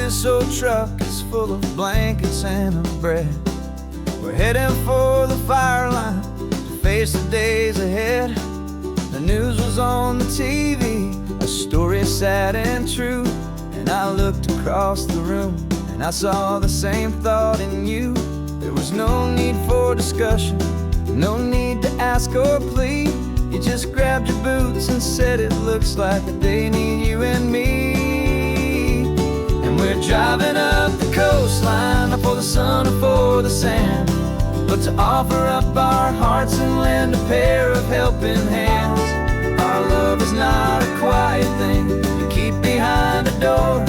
this old truck is full of blankets and of bread. We're heading for the fire line to face the days ahead. The news was on the TV, a story sad and true. And I looked across the room and I saw the same thought in you. There was no need for discussion, no need to ask or plead. You just grabbed your boots and said it looks like a day need you and me. And we're driving up the coastline, not for the sun or for the sand, but to offer up our hearts and lend a pair of helping hands. Our love is not a quiet thing you keep behind a door.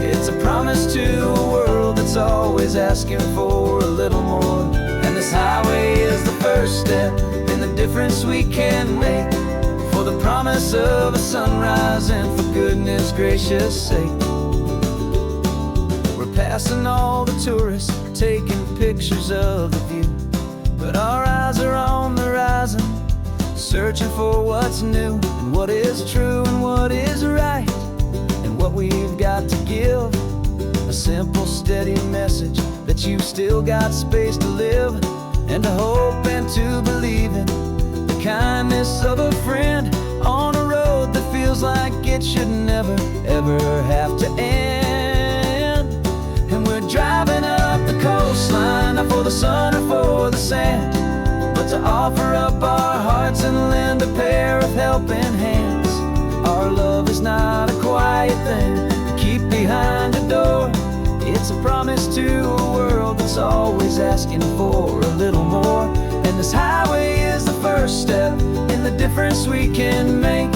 It's a promise to a world that's always asking for a little more. And this highway is the first step in the difference we can make, for the promise of a sunrise and for goodness gracious sake. We're passing all the tourists, taking pictures of the view, but our eyes are on the horizon, searching for what's new and what is true and what is right, and what we've got to give. A simple, steady message that you've still got space to live, and to hope and to believe in the kindness of a friend on a road that feels like it should never, ever have to end. And we're driving up the coastline, not for the sun or for the sand, but to offer up our hearts and lend a pair of helping hands. Our love is not a quiet thing to keep behind a door. It's a promise to a world that's always asking for a little more. And this highway is the first step in the difference we can make,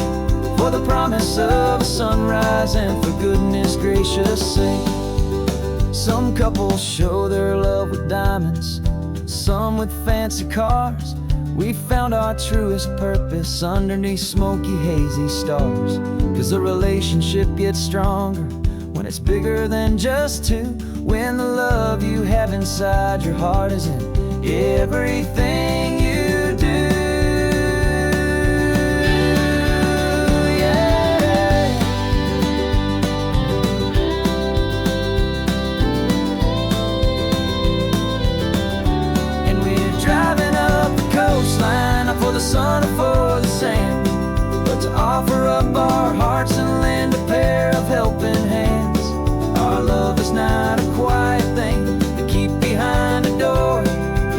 for the promise of a sunrise and for goodness gracious sake. Some couples show their love with diamonds, some with fancy cars. We found our truest purpose underneath smoky, hazy stars. 'Cause a relationship gets stronger when it's bigger than just two, when the love you have inside your heart is in everything you do. Yeah. And we're driving up the coastline, not for the sun or for the sand, but to offer up our hearts and lend a pair of helping hands. Our love is not a quiet thing to keep behind a door.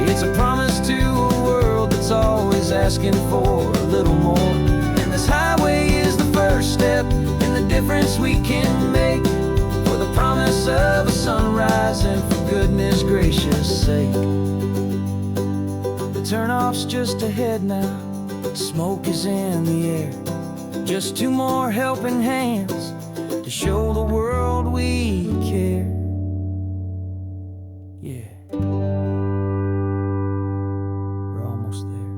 It's a promise to a world that's always asking for a little more. And this highway is the first step in the difference we can make, for the promise of a sunrise and for goodness gracious sake. The turnoff's just ahead now, smoke is in the air. Just two more helping hands to show the world we care. Yeah, we're almost there.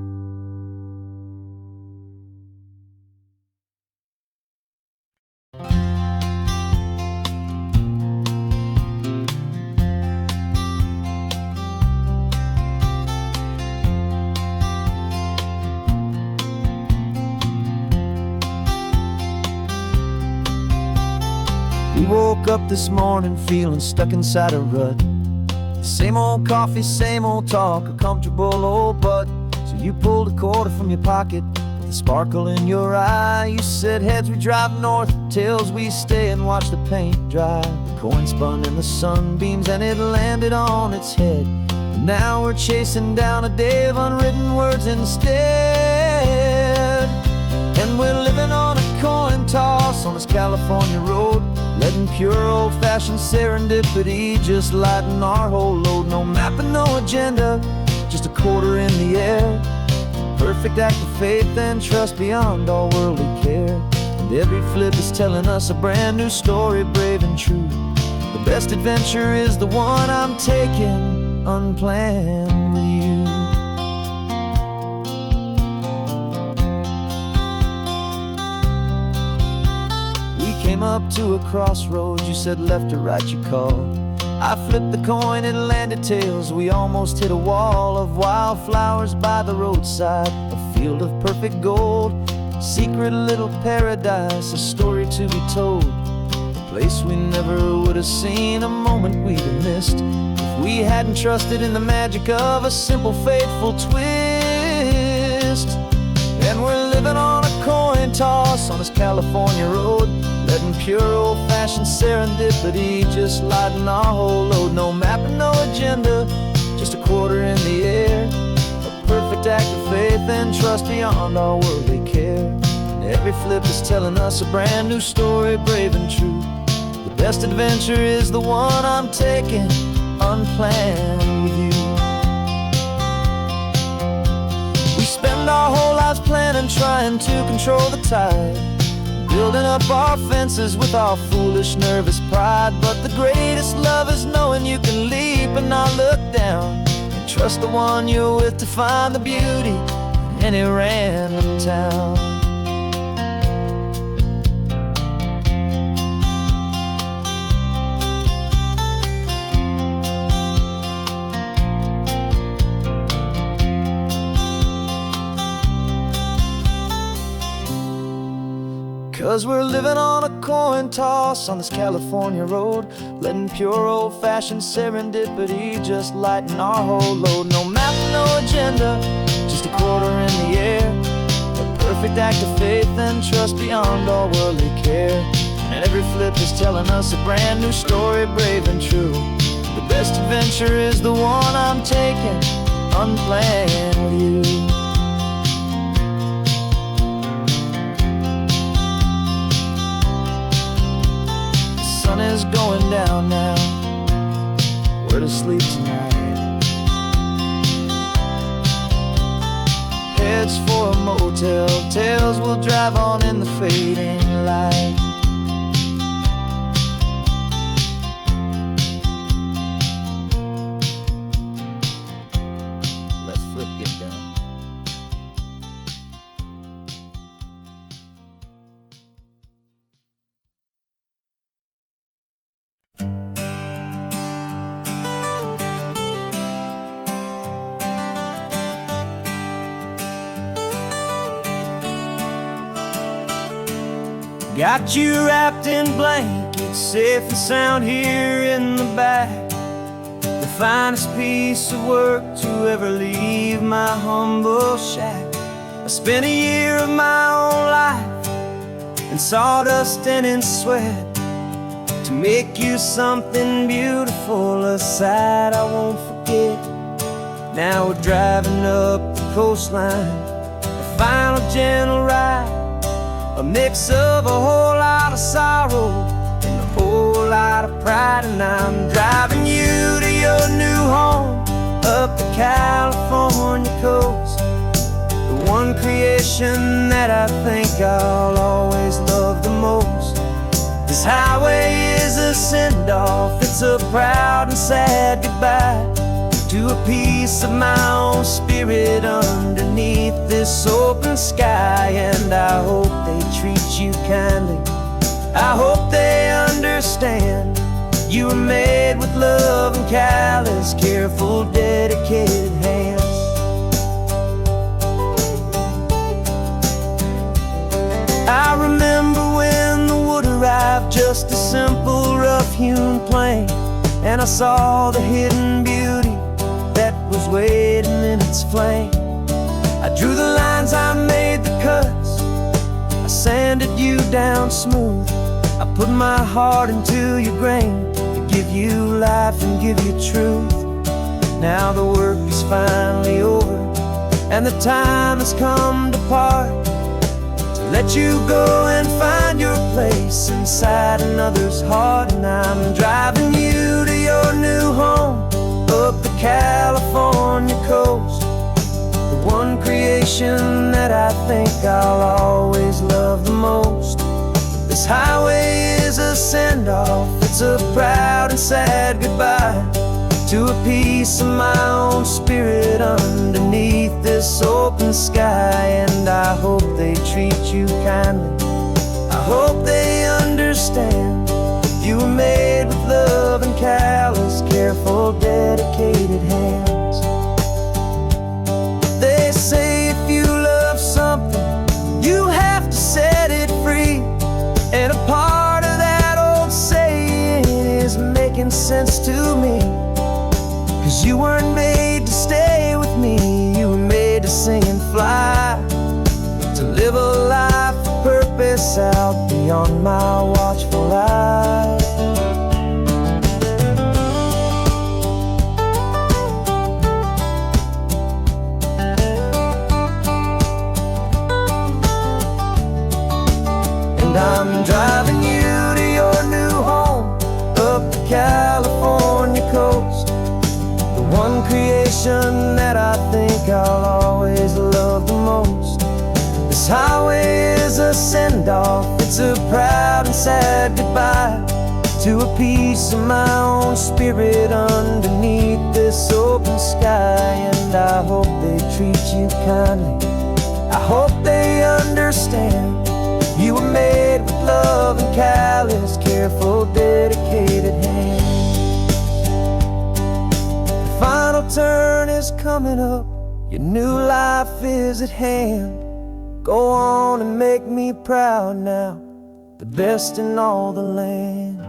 We woke up this morning feeling stuck inside a rut. Same old coffee, same old talk, a comfortable old butt. So you pulled a quarter from your pocket with a sparkle in your eye. You said heads we drive north, tails we stay and watch the paint dry. The coin spun in the sunbeams and it landed on its head. And now we're chasing down a day of unwritten words instead. And we're living on a coin toss on this California road, letting pure old-fashioned serendipity just lighten our whole load. No map and no agenda, just a quarter in the air. Perfect act of faith and trust beyond all worldly care. And every flip is telling us a brand new story, brave and true. The best adventure is the one I'm taking unplanned with you. Came up to a crossroads, you said left or right you called. I flipped the coin, it landed tails. We almost hit a wall of wildflowers by the roadside, a field of perfect gold, secret little paradise, a story to be told. place we never would have seen, a moment we'd have missed if we hadn't trusted in the magic of a simple, faithful twist. And we're living on a coin toss on this California road, letting pure old-fashioned serendipity just lighten our whole load. No map and no agenda, just a quarter in the air, a perfect act of faith and trust beyond our worldly care. And every flip is telling us a brand new story, brave and true. The best adventure is the one I'm taking, unplanned with you. We spend our whole lives planning, trying to control the tide, building up our fences with our foolish, nervous pride. But the greatest love is knowing you can leap and not look down, and trust the one you're with to find the beauty in any random town. 'Cause we're living on a coin toss on this California road, letting pure old-fashioned serendipity just lighten our whole load. No map, no agenda, just a quarter in the air, a perfect act of faith and trust beyond all worldly care. And every flip is telling us a brand new story, brave and true. The best adventure is the one I'm taking, unplanned with you. Sun is going down now, we're to sleep tonight. Heads for a motel, tails will drive on in the fading light. Let's flip, get down. Got you wrapped in blankets, safe and sound here in the back. The finest piece of work to ever leave my humble shack. I spent a year of my own life in sawdust and in sweat to make you something beautiful, a sight I won't forget. Now we're driving up the coastline, a final gentle ride, a mix of a whole lot of sorrow and a whole lot of pride. And I'm driving you to your new home up the California coast, the one creation that I think I'll always love the most. This highway is a send-off, it's a proud and sad goodbye to a piece of my own spirit underneath this open sky. And I hope they treat you kindly, I hope they understand you were made with love and callous, careful, dedicated hands. I remember when the wood arrived, just a simple rough-hewn plank, and I saw the hidden beauty that was waiting in its flame. I drew the lines, I made the cuts, I sanded you down smooth. I put my heart into your grain to give you life and give you truth. Now the work is finally over and the time has come to part, to let you go and find your place inside another's heart. And I'm driving you to your new home up the California coast, the one creation that I think I'll always love the most. This highway is a send-off, it's a proud and sad goodbye to a piece of my own spirit underneath this open sky. And I hope they treat you kindly, I hope they understand you were made with love and callous, careful, dedicated hands. They say if you love something, you have to set it free. And a part of that old saying making sense to me. 'Cause you weren't made to stay with me, you were made to sing and fly, to live a life of purpose out beyond my watchful eye. I'm driving you to your new home, up the California coast, the one creation that I think I'll always love the most. This highway is a send-off, it's a proud and sad goodbye to a piece of my own spirit underneath this open sky. And I hope they treat you kindly, I hope they understand. You were made with love and callous, careful, dedicated hands. The final turn is coming up, your new life is at hand. Go on and make me proud now, the best in all the land.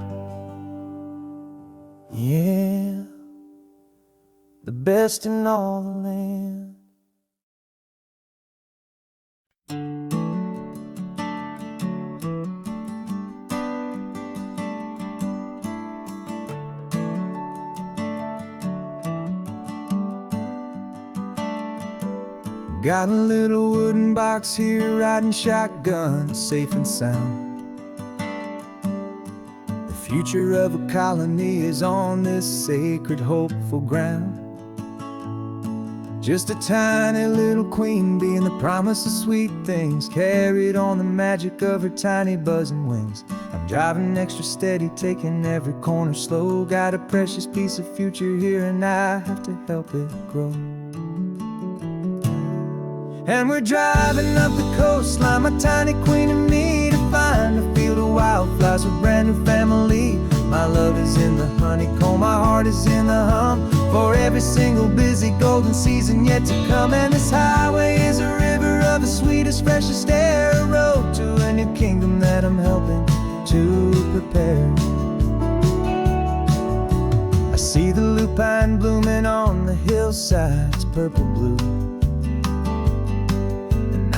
Yeah, the best in all the land. Got a little wooden box here, riding shotgun, safe and sound. The future of a colony is on this sacred, hopeful ground. Just a tiny little queen bee, and the promise of sweet things carried on the magic of her tiny buzzing wings. I'm driving extra steady, taking every corner slow. Got a precious piece of future here, and I have to help it grow. And we're driving up the coastline, my tiny queen and me, to find a field of wildflowers with brand new family. My love is in the honeycomb, my heart is in the hum, for every single busy golden season yet to come. And this highway is a river of the sweetest, freshest air, a road to a new kingdom that I'm helping to prepare. I see the lupine blooming on the hillsides, purple blue,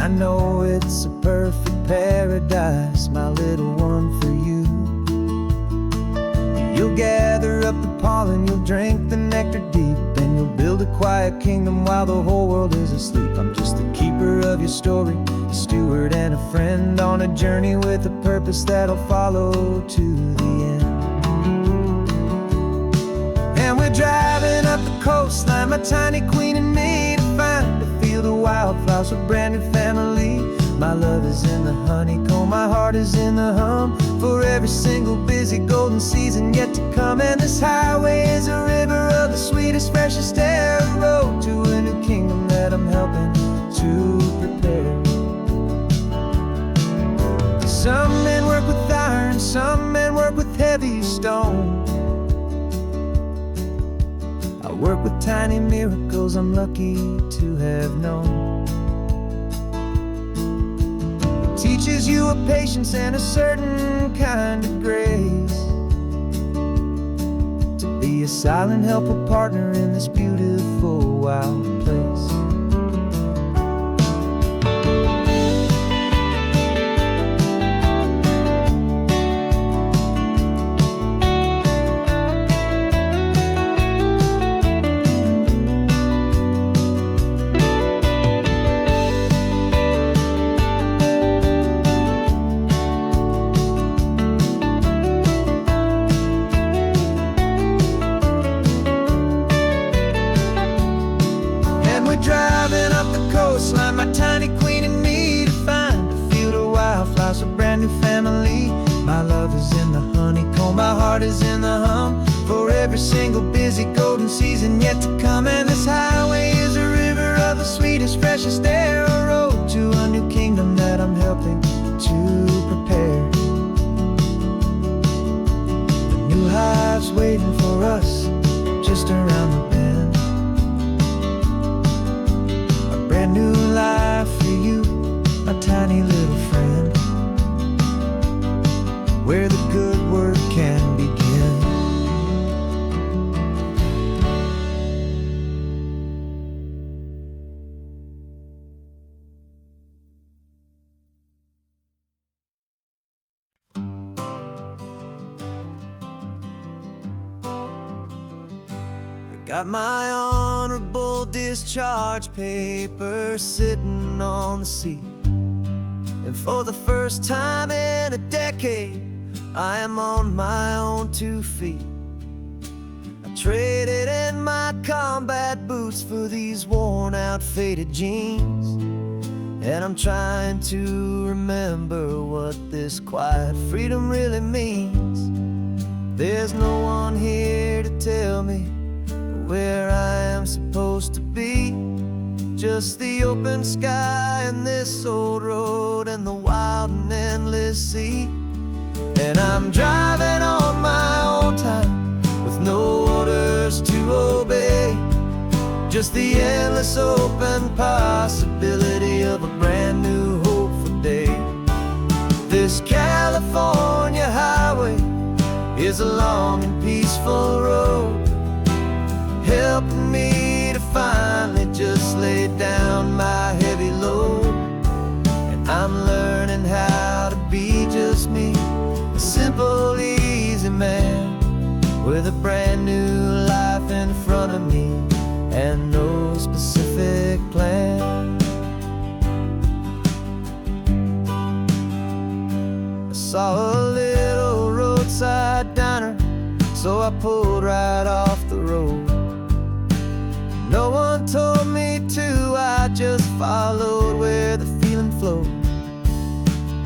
I know it's a perfect paradise, my little one, for you. You'll gather up the pollen, you'll drink the nectar deep, and you'll build a quiet kingdom while the whole world is asleep. I'm just the keeper of your story, a steward and a friend, on a journey with a purpose that'll follow to the end. And we're driving up the coastline, my tiny queen and me, to find a field of wildflowers with brand new family. My love is in the honeycomb, my heart is in the hum, for every single busy golden season yet to come. And this highway is a river of the sweetest, freshest air, a road to a new kingdom that I'm helping to prepare. Some men work with iron, some men work with heavy stone. I work with tiny miracles I'm lucky to have known. It teaches you a patience and a certain kind of grace, to be a silent, helpful partner in this beautiful, wild place. Driving up the coastline, my tiny queen and me, to find a field of wildflowers, a brand new family. My love is in the honeycomb, my heart is in the hum, for every single busy golden season yet to come. And this highway is a river of the sweetest, freshest air, a road to a new kingdom that I'm helping to prepare. A new hive's waiting for us just around the bend. Brand new life for you, my tiny little friend, where the good work can begin. Got my honorable discharge paper sitting on the seat, and for the first time in a decade, I am on my own 2 feet. I traded in my combat boots for these worn out faded jeans, and I'm trying to remember what this quiet freedom really means. There's no one here to tell me where I am supposed to be, just the open sky and this old road and the wild and endless sea. And I'm driving on my own time with no orders to obey, just the endless open possibility of a brand new hopeful day. This California highway is a long and peaceful road, helping me to finally just lay down my heavy load. And I'm learning how to be just me, a simple, easy man with a brand new life in front of me and no specific plan. I saw a little roadside diner, so I pulled right off the road. No one told me to, I just followed where the feeling flowed.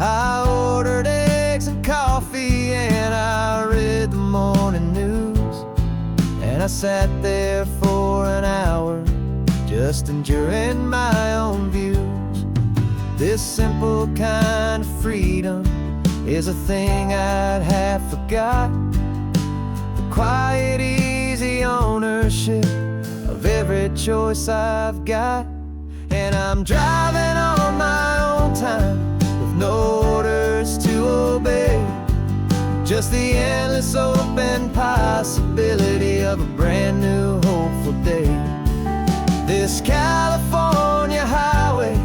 I ordered eggs and coffee and I read the morning news, and I sat there for an hour just enduring my own views. This simple kind of freedom is a thing I'd have forgot, the quiet, easy ownership of every choice I've got. And I'm driving on my own time with no orders to obey, just the endless open possibility of a brand new hopeful day. This California highway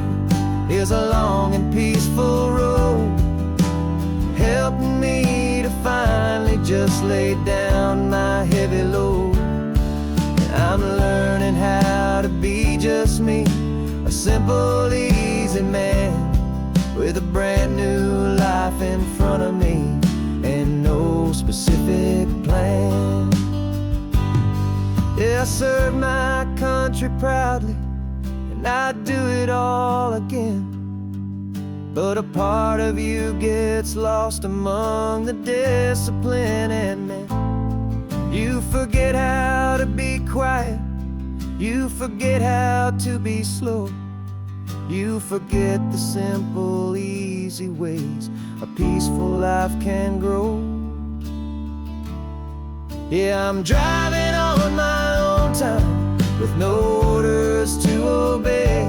is a long and peaceful road, helping me to finally just lay down my heavy load. I'm learning how to be just me, a simple, easy man with a brand new life in front of me and no specific plan. Yeah, I serve my country proudly and I'd do it all again, but a part of you gets lost among the discipline and men. You forget how to be quiet, you forget how to be slow, you forget the simple, easy ways a peaceful life can grow. Yeah, I'm driving on my own time with no orders to obey,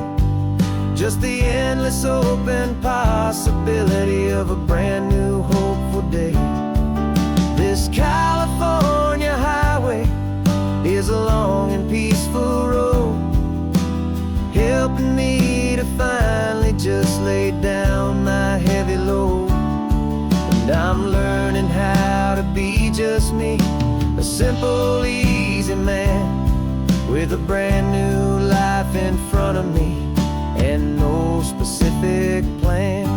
just the endless open possibility of a brand new hopeful day. This California highway is a long and peaceful road, helping me to finally just lay down my heavy load. And I'm learning how to be just me, a simple, easy man with a brand new life in front of me and no specific plan.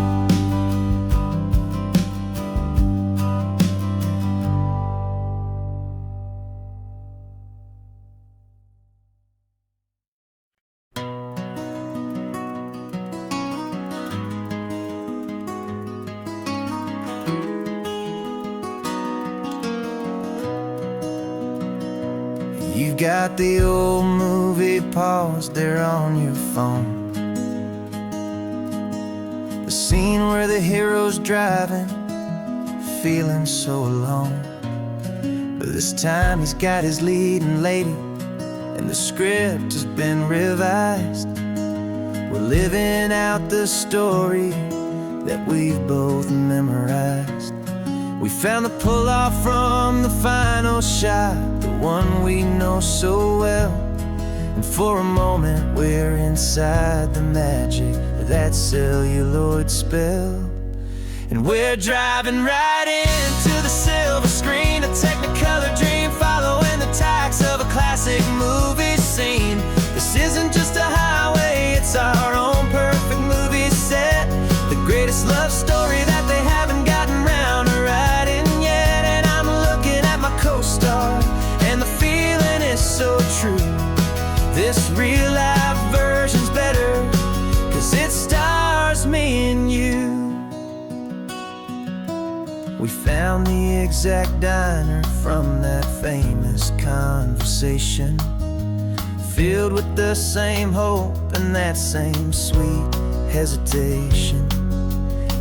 You've got the old movie paused there on your phone, the scene where the hero's driving, feeling so alone. But this time he's got his leading lady, and the script has been revised. We're living out the story that we've both memorized. We found the pull-off from the final shot, the one we know so well. And for a moment we're inside the magic of that celluloid spell. And we're driving right into the silver screen, a technicolor dream, following the tacks of a classic movie scene. This isn't just a highway, it's our own perfect movie set. The greatest love story that they haven't gotten round to writing yet. And I'm looking at my co-star, and the feeling is so true. This real life version's better, 'cause it stars me and you. We found the exact diner from that famous conversation, filled with the same hope and that same sweet hesitation.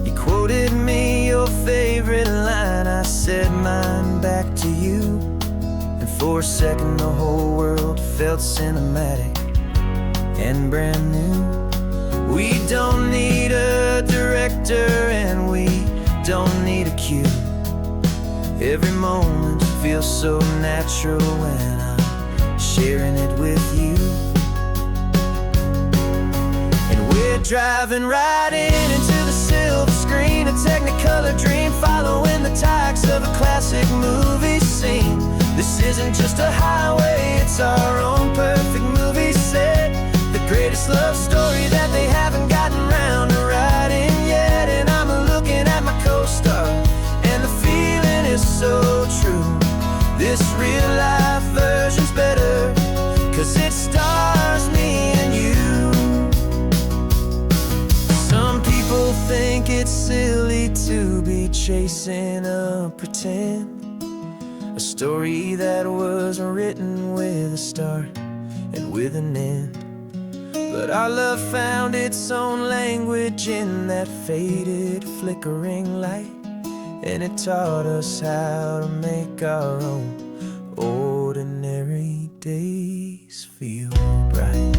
You quoted me your favorite line, I said mine back to you. And for a second the whole world felt cinematic and brand new. We don't need a director and we don't need a cue. Every moment feels so natural when I'm sharing it with you. And we're driving right into the silver screen, a technicolor dream, following the tacks of a classic movie scene. This isn't just a highway, it's our own perfect movie set. The greatest love story that they haven't gotten round to writing yet. And I'm looking at my co-star, and the feeling is so true. This real life version's better, 'cause it stars me and you. Some people think it's silly to be chasing a pretend, a story that was written with a start and with an end. But our love found its own language in that faded, flickering light, and it taught us how to make our own ordinary days feel bright.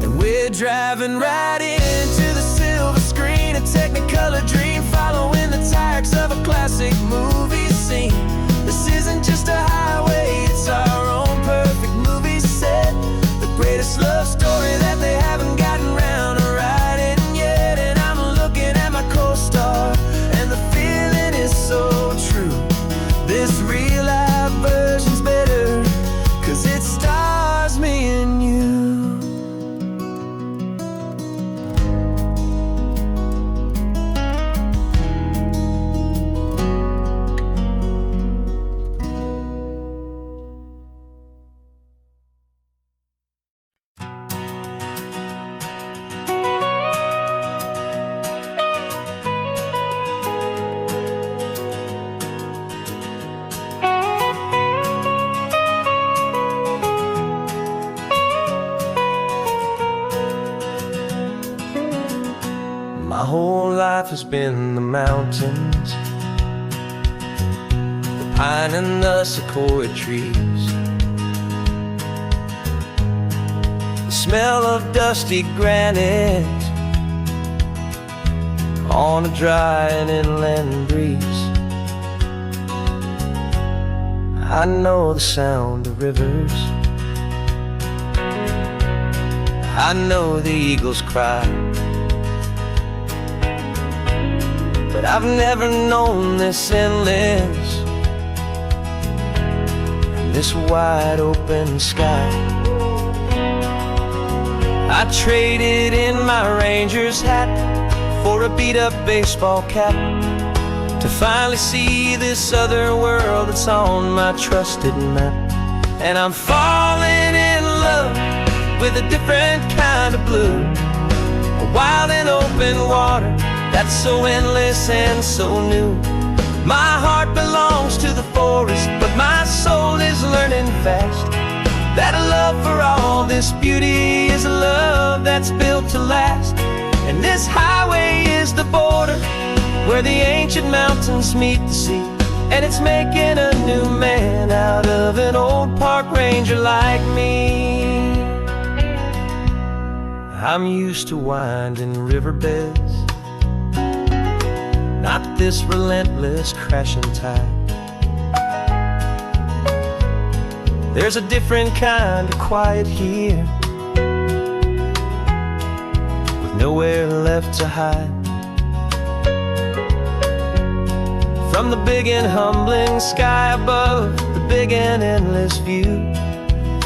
And we're driving right into the silver screen, a technicolor dream, following the tacks of a classic movie scene. This isn't just a highway, it's our own perfect movie set. The greatest love story that they haven't gotten round to writing yet. And I'm looking at my co-star, and the feeling is so true. This real life version's better, 'cause it stars me and you. My whole life has been the mountains, the pine and the sequoia trees, the smell of dusty granite on a dry and inland breeze. I know the sound of rivers, I know the eagles cry, but I've never known this endless, this wide open sky. I traded in my Ranger's hat for a beat-up baseball cap, to finally see this other world that's on my trusted map. And I'm falling in love with a different kind of blue, a wild and open water that's so endless and so new. My heart belongs to the forest, but my soul is learning fast that a love for all this beauty is a love that's built to last. And this highway is the border where the ancient mountains meet the sea, and it's making a new man out of an old park ranger like me. I'm used to winding riverbeds, not this relentless crashing tide. There's a different kind of quiet here, with nowhere left to hide. From the big and humbling sky above, the big and endless view,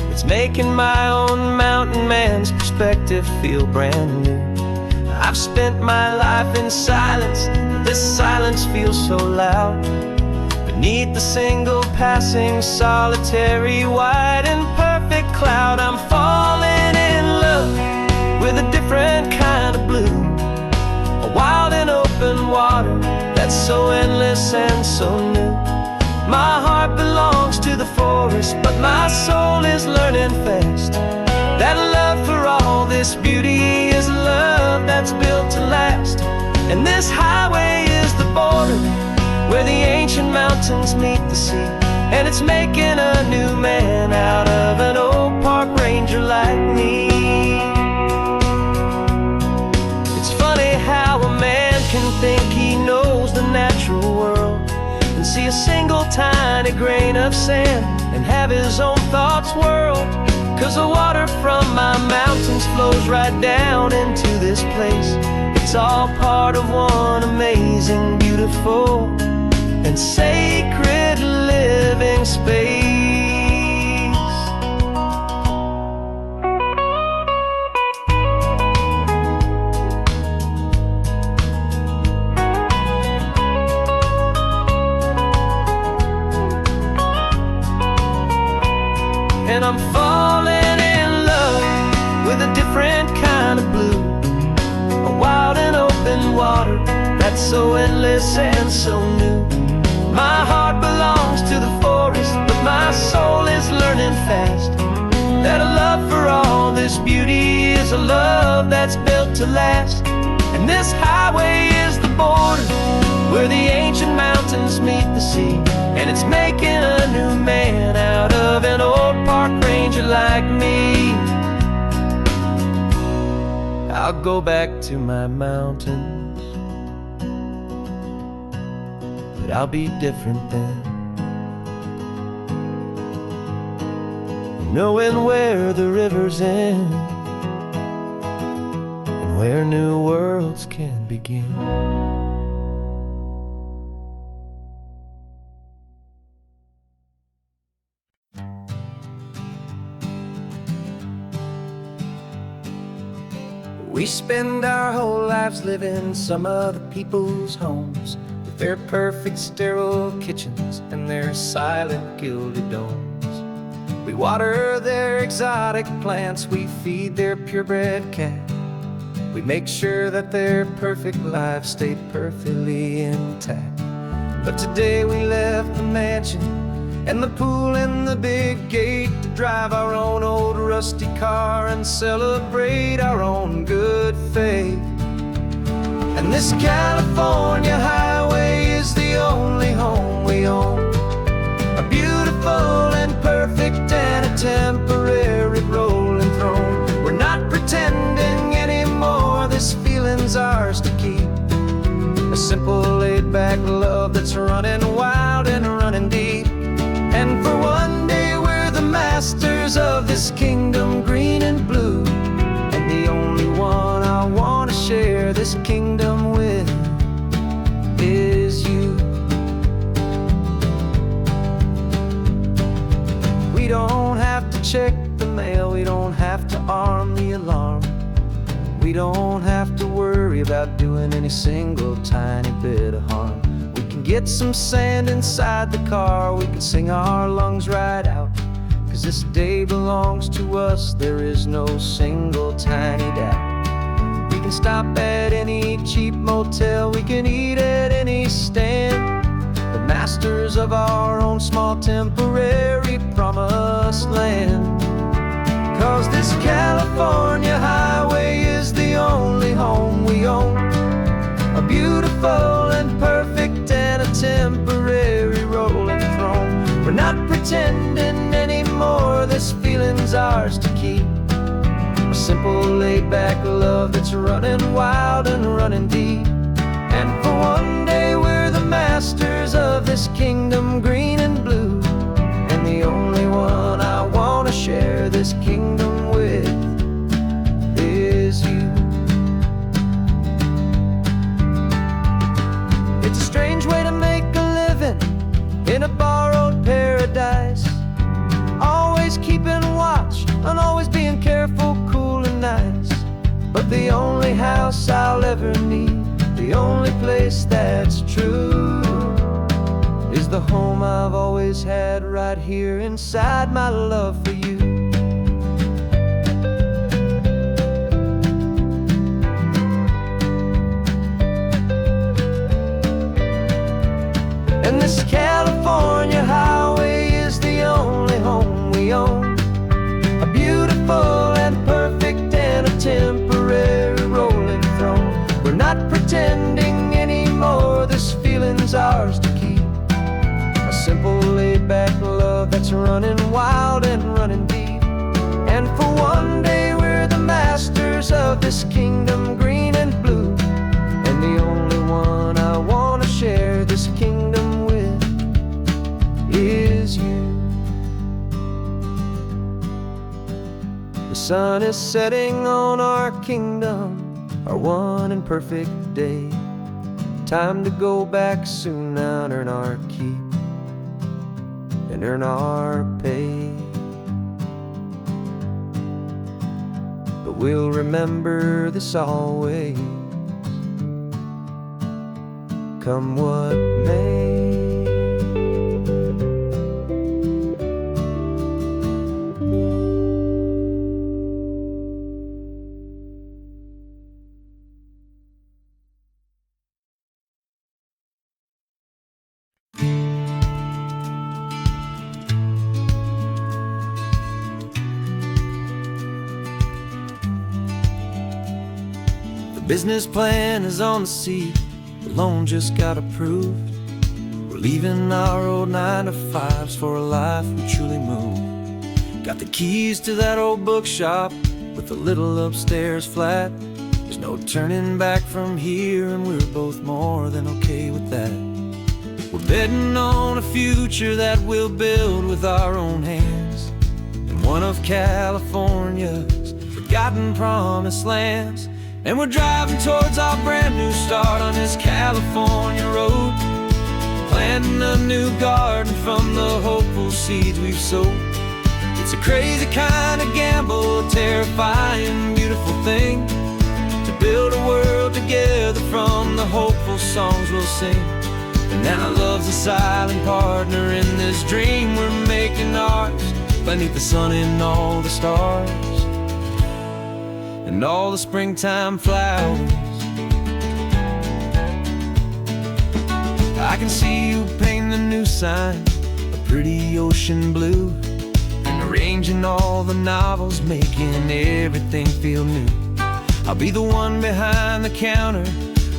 it's making my own mountain man's perspective feel brand new. I've spent my life in silence, this silence feels so loud. Beneath the single passing solitary white and perfect cloud, I'm falling in love with a different kind of blue, a wild and open water that's so endless and so new. My heart belongs to the forest, but my soul is learning fast that love for all this beauty is love that's built to last. And this highway is the border where the ancient mountains meet the sea, and it's making a new man out of an old park ranger like me. It's funny how a man can think he knows the natural world and see a single tiny grain of sand and have his own thoughts whirled. 'Cause the water from my mountains flows right down into this place. It's all part of one amazing, beautiful, and sacred living space. And I'm falling in love with a different kind of blue, a wild and open water that's so endless and so new. My heart belongs to the forest, but my soul is learning fast that a love for all this beauty is a love that's built to last. And this highway is the border where the ancient mountains meet the sea, and it's making a new man out of an old park ranger like me. I'll go back to my mountains, but I'll be different then, knowing where the rivers end and where new worlds can begin. We spend our whole lives living some other people's homes, with their perfect sterile kitchens and their silent gilded domes. We water their exotic plants, we feed their purebred cat. We make sure that their perfect lives stay perfectly intact. But today we left the mansion and the pool and the big gate to drive our own old rusty car and celebrate our own good faith. And this California highway is the only home we own, a beautiful and perfect and a temporary rolling throne. We're not pretending anymore, this feeling's ours to keep, a simple laid-back love that's running wild and running deep. And for one day we're the masters of this kingdom green and blue, and the only one I want to share this kingdom with is you. We don't have to check the mail, we don't have to arm the alarm, we don't have to worry about doing any single tiny bit of harm. Get some sand inside the car, we can sing our lungs right out, 'cause this day belongs to us, there is no single tiny doubt. We can stop at any cheap motel, we can eat at any stand, the masters of our own small temporary promised land. 'Cause this California highway is the only home we own, a beautiful and perfect and a temporary rolling throne. We're not pretending anymore, this feeling's ours to keep, a simple laid-back love that's running wild and running deep. And for one day we're the masters of this kingdom green and blue, and the only one I want to share this kingdom with is you. the only house I'll ever need, the only place that's true, is the home I've always had right here inside my love for you. And this California highway is the only home we own, a beautiful and perfect and a temporary rolling throne. We're not pretending anymore, this feeling's ours to keep, a simple laid-back love that's running wild and running deep. And for one day we're the masters of this kingdom green and blue, and the only one I want to share this kingdom with is you. The sun is setting on our kingdom, our one and perfect day. Time to go back soon now and earn our keep and earn our pay. But we'll remember this always, come what may. The business plan is on the seat, the loan just got approved. We're leaving our old 9-to-5s for a life we truly move. Got the keys to that old bookshop with a little upstairs flat. There's no turning back from here, and we're both more than okay with that. We're betting on a future that we'll build with our own hands in one of California's forgotten promised lands. And we're driving towards our brand new start on this California road, planting a new garden from the hopeful seeds we've sowed. It's a crazy kind of gamble, a terrifying, beautiful thing, to build a world together from the hopeful songs we'll sing. And now love's a silent partner in this dream we're making ours, beneath the sun and all the stars and all the springtime flowers. I can see you painting the new sign a pretty ocean blue, and arranging all the novels, making everything feel new. I'll be the one behind the counter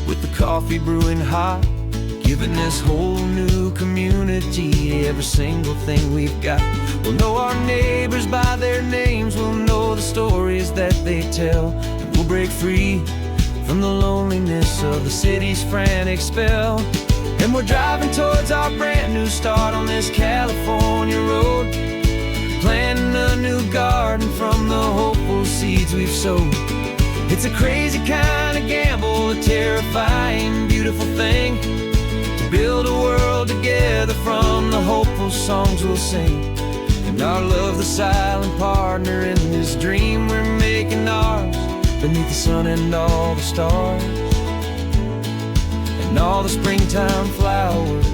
with the coffee brewing hot, giving this whole new community every single thing we've got. We'll know our neighbors by their names, we'll know the stories that they tell, and we'll break free from the loneliness of the city's frantic spell. And we're driving towards our brand new start on this California road, planting a new garden from the hopeful seeds we've sowed. It's a crazy kind of gamble, a terrifying, beautiful thing, to build a world together from the hopeful songs we'll sing. And our love, the silent partner in this dream we're making ours, beneath the sun and all the stars and all the springtime flowers.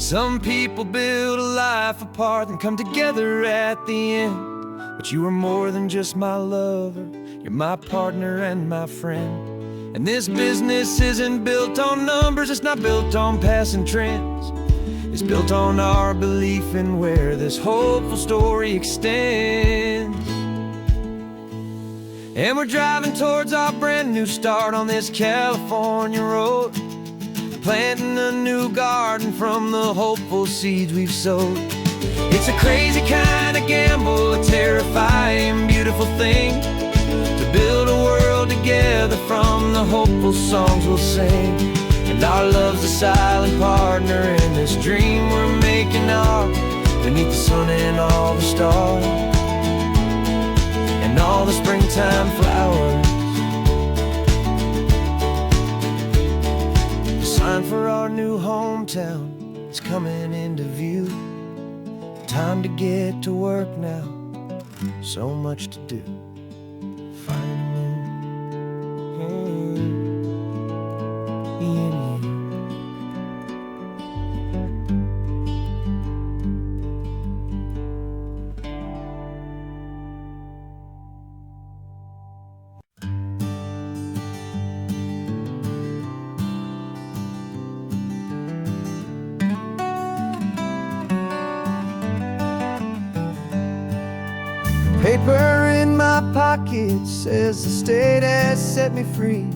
Some people build a life apart and come together at the end, but you are more than just my lover, you're my partner and my friend. And this business isn't built on numbers, it's not built on passing trends. It's built on our belief in where this hopeful story extends. And we're driving towards our brand new start on this California road, planting a new garden from the hopeful seeds we've sowed. It's a crazy kind of gamble, a terrifying, beautiful thing, to build a world together from the hopeful songs we'll sing. And our love's a silent partner in this dream we're making ours, beneath the sun and all the stars and all the springtime flowers. The sign for our new hometown is coming into view. Time to get to work now, so much to do. Finding in you. Paper in my pocket says the state has set me free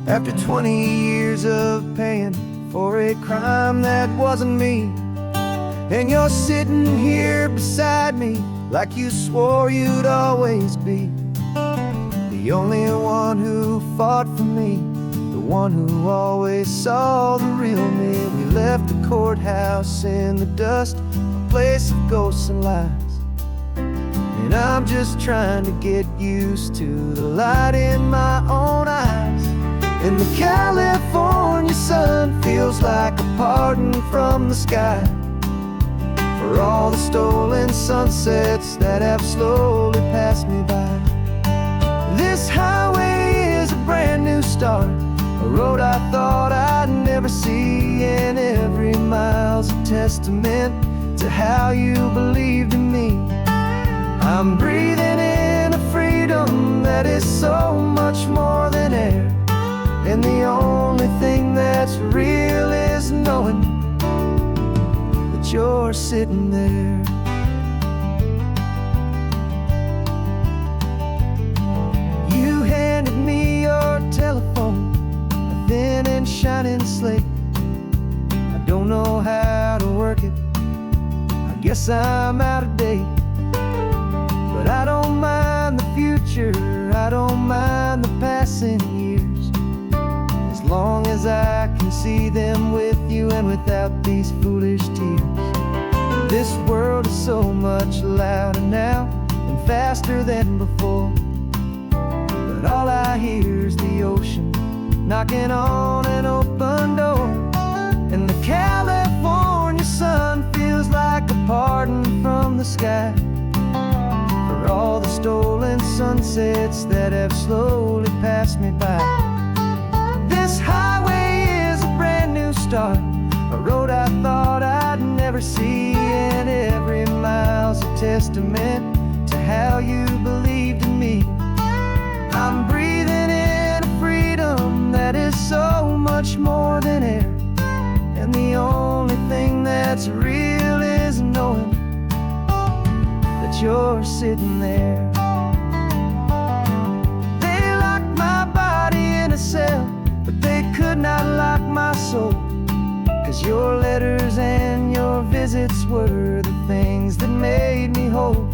after 20 years of paying for a crime that wasn't me. And you're sitting here beside me like you swore you'd always be the only one who fought for me, the one who always saw the real me. We left the courthouse in the dust, a place of ghosts and lies. And I'm just trying to get used to the light in my own eyes. And the California sun feels like a pardon from the sky for all the stolen sunsets that have slowly passed me by. This highway is a brand new start, a road I thought I'd never see, and every mile's a testament to how you believed in me. I'm breathing in a freedom that is so much more than air, and the only thing that's real is knowing that you're sitting there. You handed me your telephone, a thin and shining slate. I don't know how to work it, I guess I'm out of date. But I don't mind the future, I don't mind the passing years, as long as I can see them with you and without these foolish tears. This world is so much louder now and faster than before, but all I hear is the ocean knocking on an open door. And the California sun feels like a pardon from the sky for all the stolen sunsets that have slowly passed me by. This highway is a brand new start, a road I thought I'd never see, and every mile's a testament to how you believed in me. I'm breathing in a freedom that is so much more than air, and the only thing that's real is knowing that you're sitting there. They locked my body in a cell, but they could not lock my soul, 'cause your letters and your visits were the things that made me whole.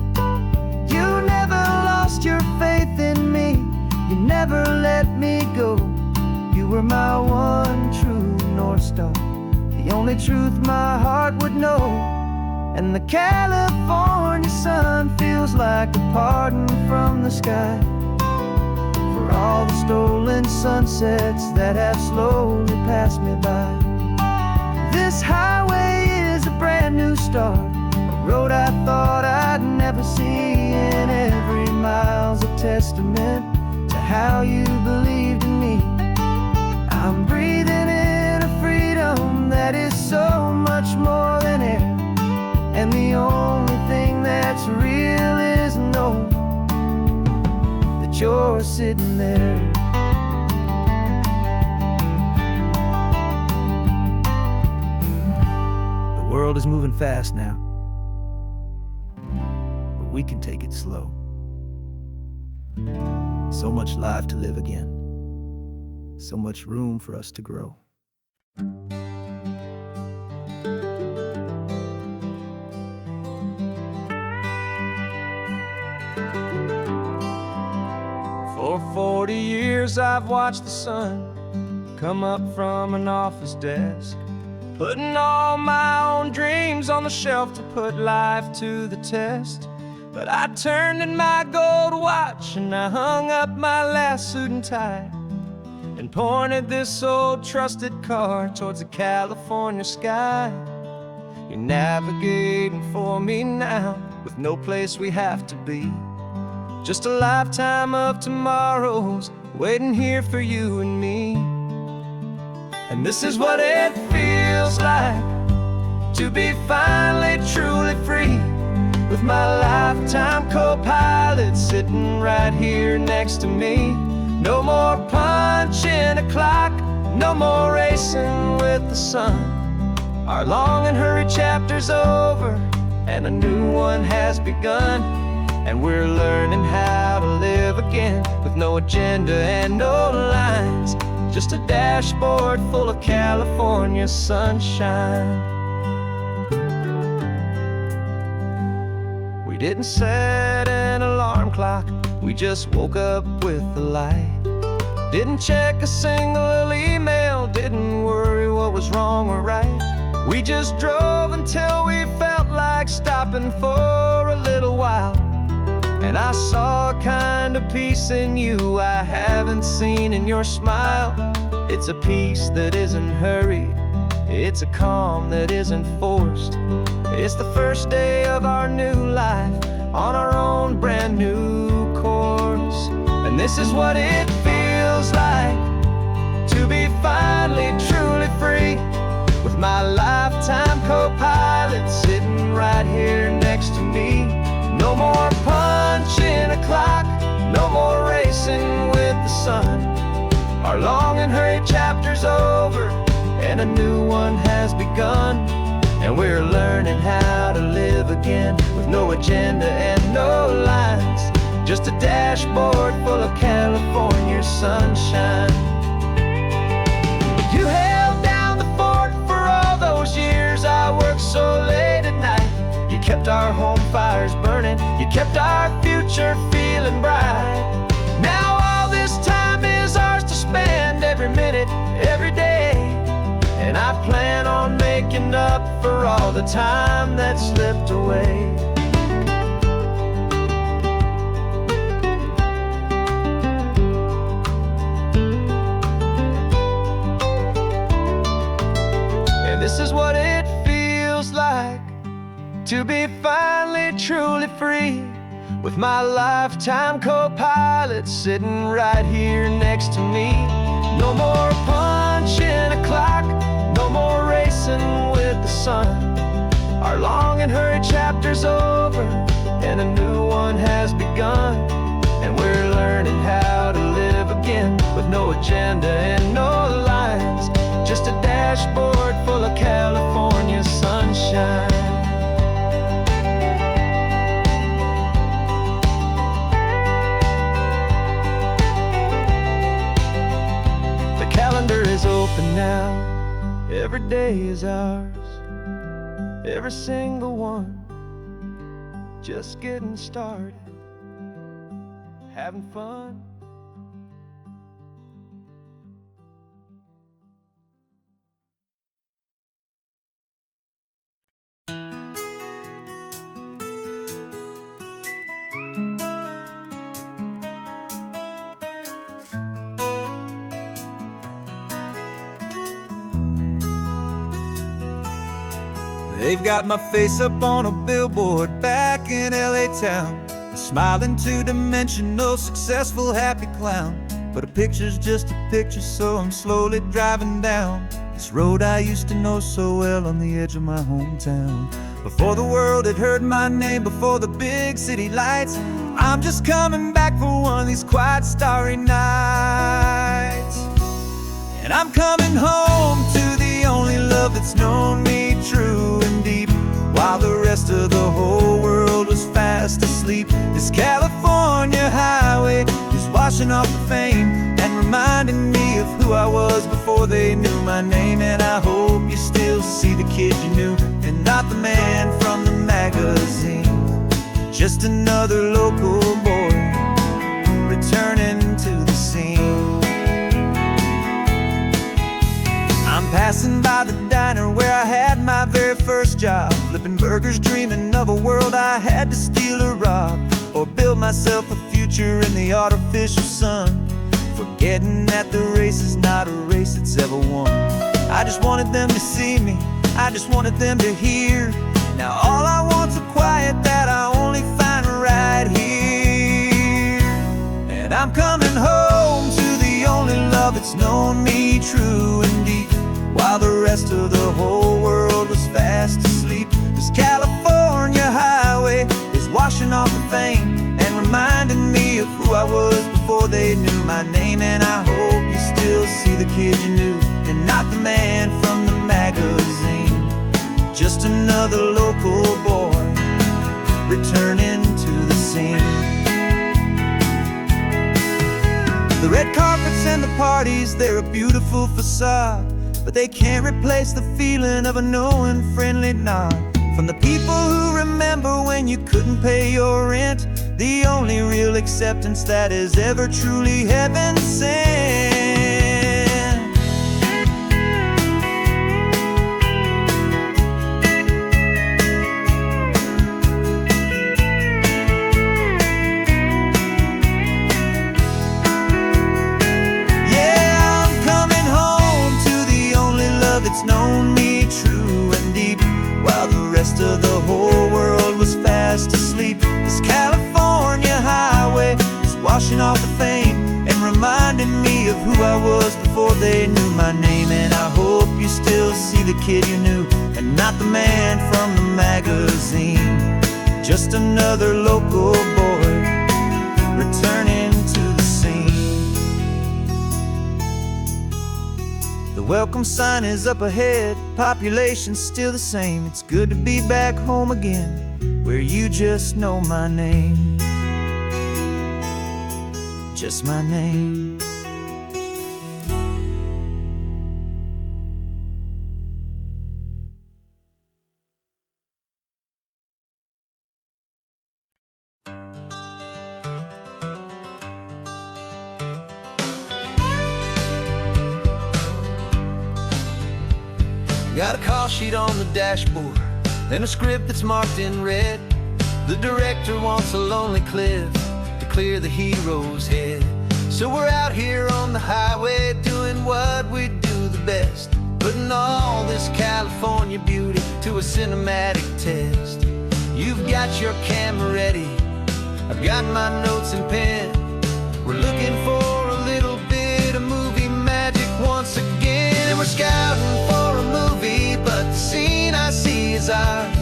You never lost your faith in me, you never let me go. You were my one true North Star, the only truth my heart would know. And the California sun feels like a pardon from the sky for all the stolen sunsets that have slowly passed me by. This highway is a brand new start, a road I thought I'd never see, and every mile's a testament to how you believed in me. I'm breathing in a freedom that is so much more than air, and the only thing that's real is knowing that you're sitting there. The world is moving fast now, but we can take it slow. So much life to live again, so much room for us to grow. For 40 years I've watched the sun come up from an office desk, putting all my own dreams on the shelf to put life to the test. But I turned in my gold watch and I hung up my last suit and tie, and pointed this old trusted car towards the California sky. You're navigating for me now, with no place we have to be. Just a lifetime of tomorrows waiting here for you and me. And this is what it feels like to be finally truly free, with my lifetime co-pilot sitting right here next to me. No more punching a clock, no more racing with the sun. Our long and hurried chapter's over, and a new one has begun. And we're learning how to live again, with no agenda and no lines, just a dashboard full of California sunshine. We didn't set an alarm clock, we just woke up with the light. Didn't check a single email, didn't worry what was wrong or right. We just drove until we felt like stopping for a little while. And I saw a kind of peace in you I haven't seen in your smile. It's a peace that isn't hurried, it's a calm that isn't forced. It's the first day of our new life, on our own brand new course. And this is what it feels like to be finally truly free, with my lifetime co-pilot sitting right here next to me. No more punching a clock, no more racing with the sun. Our long and hurried chapter's over, and a new one has begun. And we're learning how to live again, with no agenda and no lines, just a dashboard full of California sunshine. You held down the fort for all those years I worked so late at night. You kept our home fires burning, you kept our future feeling bright. Now all this time is ours to spend, every minute, every day. And I plan on making up for all the time that slipped away. And this is what it feels like to be finally truly free, with my lifetime co-pilot sitting right here next to me. No more punching a clock, no more racing with the sun. Our long and hurried chapter's over, and a new one has begun. And we're learning how to live again, with no agenda and no lines, just a dashboard full of California sunshine. The calendar is open now, every day is ours, every single one, just getting started, having fun. They've got my face up on a billboard back in LA town, a smiling two-dimensional, successful, happy clown. But a picture's just a picture, so I'm slowly driving down this road I used to know so well, on the edge of my hometown. Before the world had heard my name, before the big city lights, I'm just coming back for one of these quiet, starry nights. And I'm coming home to the only love that's known me true and deep, while the rest of the whole world was fast asleep. This California highway is washing off the fame and reminding me of who I was before they knew my name. And I hope you still see the kid you knew, and not the man from the magazine, just another local boy returning to the scene. I'm passing by the diner where I had my very first job, flipping burgers, dreaming of a world I had to steal or rob, or build myself a future in the artificial sun, forgetting that the race is not a race that's ever won. I just wanted them to see me, I just wanted them to hear. Now all I want's a quiet that I want rest of the whole world was fast asleep. This California highway is washing off the fame and reminding me of who I was before they knew my name. And I hope you still see the kid you knew, and not the man from the magazine. Just another local boy returning to the scene. The red carpets and the parties, they're a beautiful facade, but they can't replace the feeling of a knowing, friendly nod from the people who remember when you couldn't pay your rent. The only real acceptance that is ever truly heaven sent. It's known me true and deep, while the rest of the whole world was fast asleep. This California highway is washing off the fame and reminding me of who I was before they knew my name. And I hope you still see the kid you knew, and not the man from the magazine. Just another local boy returning to the scene. The welcome sign is up ahead, population's still the same. It's good to be back home again, where you just know my name. Just my name. Got a call sheet on the dashboard and a script that's marked in red. The director wants a lonely cliff to clear the hero's head. So we're out here on the highway doing what we do the best, putting all this California beauty to a cinematic test. You've got your camera ready, I've got my notes and pen. We're looking for a little bit of movie magic once again. And we're scouting for a movie, but the scene I see is ours.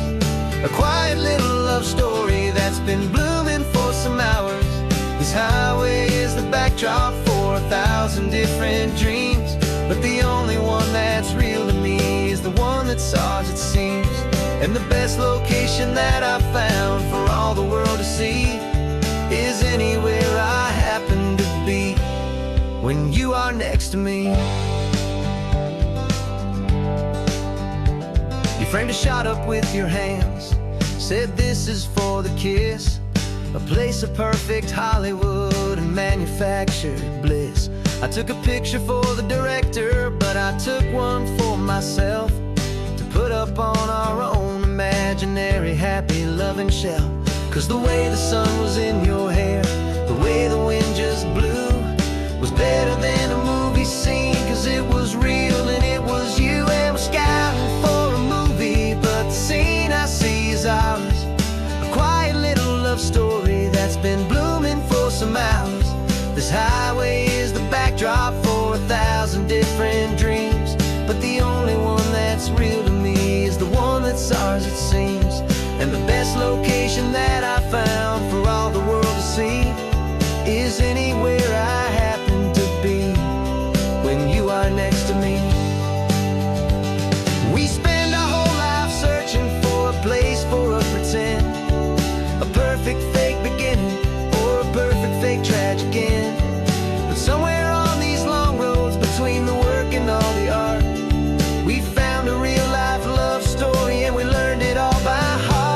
A quiet little love story that's been blooming for some hours. This highway is the backdrop for 1,000 different dreams, but the only one that's real to me is the one that's ours, it seems. And the best location that I've found for all the world to see is anywhere I happen to be when you are next to me. You framed a shot up with your hands, said this is for the kiss, a place of perfect Hollywood and manufactured bliss. I took a picture for the director, but I took one for myself to put up on our own imaginary happy loving shelf. Cause the way the sun was in your hair, the way the wind just blew, was better than a movie scene, cause it was real and it was you. And we're scouting for a movie, but the scene I see is ours. A quiet little love story that's been blooming for some hours. This highway is the backdrop for 1,000 different dreams, but the only one that's real to me is the one that's ours, it seems. And the best location that I found for all the world to see is anywhere I happen to be when you are next to me. We spend our whole life searching for a place for a pretend, a perfect fake beginning or a perfect fake tragic end. But somewhere on these long roads between the work and all the art, we found a real life love story, and we learned it all by heart.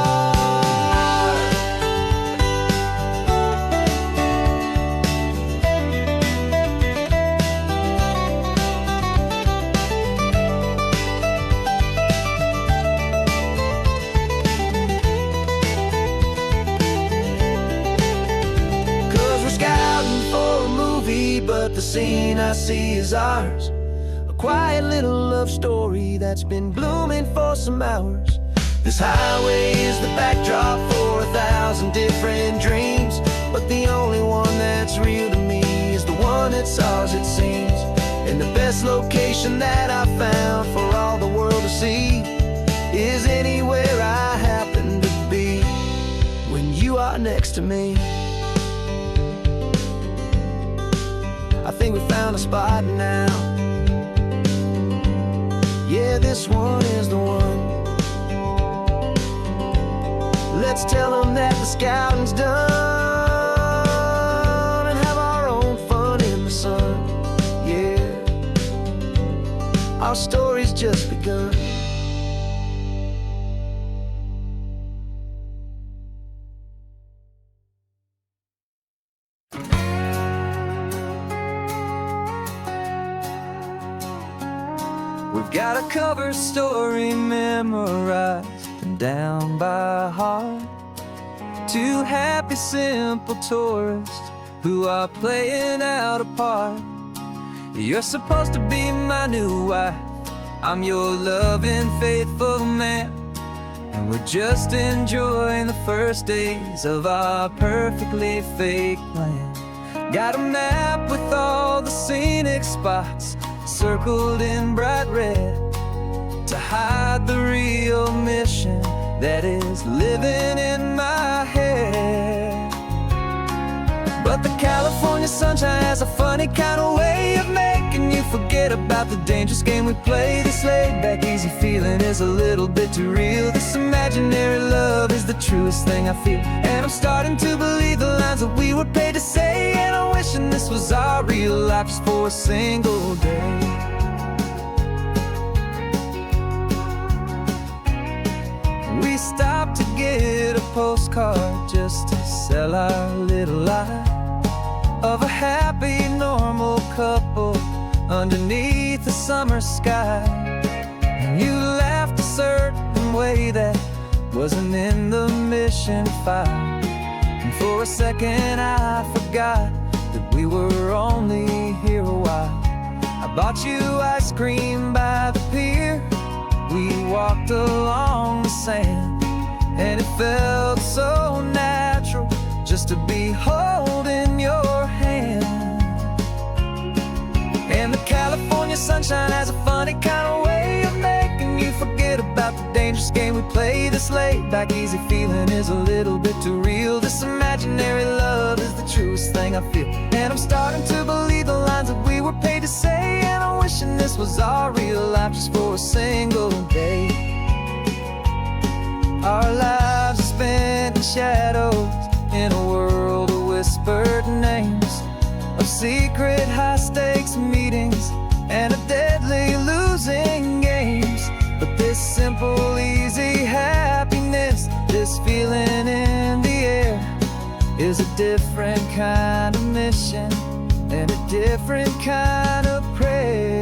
But the scene I see is ours. A quiet little love story that's been blooming for some hours. This highway is the backdrop for 1,000 different dreams, but the only one that's real to me is the one that's ours, it seems. And the best location that I found for all the world to see is anywhere I happen to be when you are next to me. I think we found a spot now. Yeah, this one is the one. Let's tell them that the scouting's done and have our own fun in the sun. Yeah, our story's just begun. We've got a cover story memorized and down by heart. Two happy, simple tourists who are playing out a part. You're supposed to be my new wife, I'm your loving, faithful man, and we're just enjoying the first days of our perfectly fake plan. Got a map with all the scenic spots circled in bright red to hide the real mission that is living in my head. But the California sunshine has a funny kind of way of making you forget about the dangerous game we play. This laid-back, easy feeling is a little bit too real. This imaginary love is the truest thing I feel, and I'm starting to believe the lines that we were paid to say. And I'm wishing this was our real life just for a single day. We stopped to get a postcard just to sell our little lie of a happy, normal couple underneath the summer sky. And you laughed a certain way that wasn't in the mission file, and for a second I forgot that we were only here a while. I bought you ice cream by the pier, we walked along the sand, and it felt so natural just to be holding your hand. And the California sunshine has a funny kind of way of making you forget about the dangerous game we play. This laid-back, easy feeling is a little bit too real. This imaginary love is the truest thing I feel, and I'm starting to believe the lines that we were paid to say. And I'm wishing this was our real life just for a single day. Our lives are spent in shadows, in a world of whispered names, of secret high-stakes meetings and of deadly losing games. But this simple, easy happiness, this feeling in the air, is a different kind of mission and a different kind of prayer.